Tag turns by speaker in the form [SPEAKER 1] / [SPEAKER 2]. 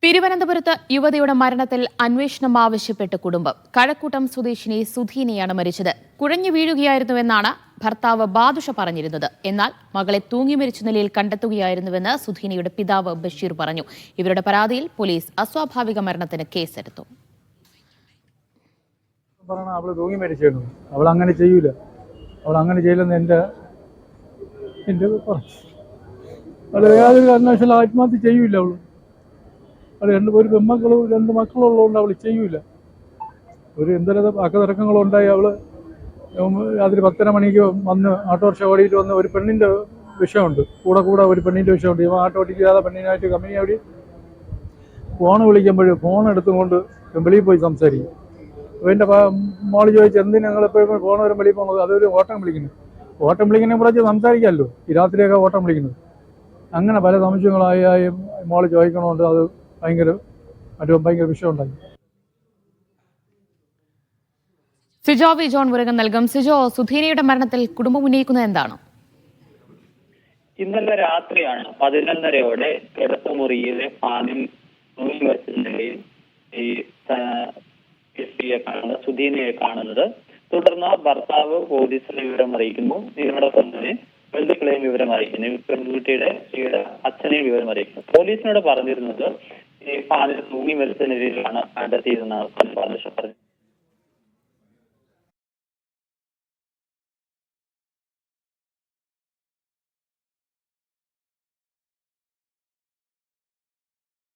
[SPEAKER 1] തിരുവനന്തപുരത്ത് യുവതിയുടെ മരണത്തിൽ അന്വേഷണം ആവശ്യപ്പെട്ട് കുടുംബം. കഴക്കൂട്ടം സ്വദേശിനി സുധീനയാണ് മരിച്ചത്. കുഴഞ്ഞു വീഴുകയായിരുന്നുവെന്നാണ് ഭർത്താവ് ബാദുഷ പറഞ്ഞിരുന്നത്. എന്നാൽ മകളെ തൂങ്ങി മരിച്ച നിലയിൽ കണ്ടെത്തുകയായിരുന്നുവെന്ന് സുധീനയുടെ പിതാവ് ബഷീർ പറഞ്ഞു. ഇവരുടെ പരാതിയിൽ പോലീസ് അസ്വാഭാവിക മരണത്തിന് കേസെടുത്തു.
[SPEAKER 2] അവള് തൂങ്ങി മരിച്ചു. അവൾ അങ്ങനെ ചെയ്യൂല. അവൾ അങ്ങനെ ചെയ്യില്ലെന്ന് എൻ്റെ യാതൊരു കാരണവശാലും ആത്മഹത്യ ചെയ്യൂല. അവള് ഒരു പെൺമക്കളും 2 മക്കളുള്ളതുകൊണ്ട് അവൾ ചെയ്യൂല. ഒരു എന്തെങ്കിലും അക്കതിറക്കങ്ങളുണ്ടായി അവള് രാത്രി 10:30 മണിക്ക് വന്ന് ഓട്ടോറിക്ഷ ഓടിയിട്ട് വന്ന് ഒരു പെണ്ണിൻ്റെ വിഷയമുണ്ട്. കൂടെ ഒരു പെണ്ണിൻ്റെ വിഷയമുണ്ട്. ഇവ ആട്ടോ ഓടിക്കാതെ പെണ്ണിനായിട്ട് കമ്പനി അവിടെ ഫോൺ വിളിക്കുമ്പോൾ ഫോൺ എടുത്തുകൊണ്ട് വെളിയിൽ പോയി സംസാരിക്കും. അപ്പോൾ എൻ്റെ മോള് ചോദിച്ചു, എന്തിനാ ഞങ്ങൾ എപ്പോഴും ഫോൺ വരെ വെളിയിൽ പോകുന്നത്? അതൊരു ഓട്ടം വിളിക്കുന്നതിനെ കുറിച്ച് സംസാരിക്കാമല്ലോ, ഈ രാത്രിയൊക്കെ ഓട്ടം വിളിക്കുന്നത്. അങ്ങനെ പല സംശയങ്ങളായി മോള് ചോദിക്കണമുണ്ട്. അത് ഭയങ്കര വിഷയമുണ്ടായി.
[SPEAKER 1] സിജോ വി ജോൺ വിവരങ്ങൾ നൽകും. സിജോ, സുധീനയുടെ മരണത്തിൽ കുടുംബം ഉന്നയിക്കുന്നത് എന്താണ്?
[SPEAKER 3] ഇന്നലെ രാത്രിയാണ് 11:30 കിടപ്പുമുറിയിലെ ഫാനിൽ വെച്ച നിലയിൽ ഈ സുധീനയെ കാണുന്നത്. തുടർന്ന് ഭർത്താവ് പോലീസിനെ വിവരം അറിയിക്കുന്നു. ഇതിനോടൊപ്പം തന്നെ ബന്ധുക്കളെയും വിവരം അറിയിക്കുന്നു. പെൺകുട്ടിയുടെ അച്ഛനെയും വിവരം അറിയിക്കുന്നു. പോലീസിനോട് പറഞ്ഞിരുന്നത് ഈ ഫാനിൽ തൂങ്ങി മരിച്ച നിലയിലാണ് കണ്ടെത്തിയതെന്നാണ് പറഞ്ഞത്.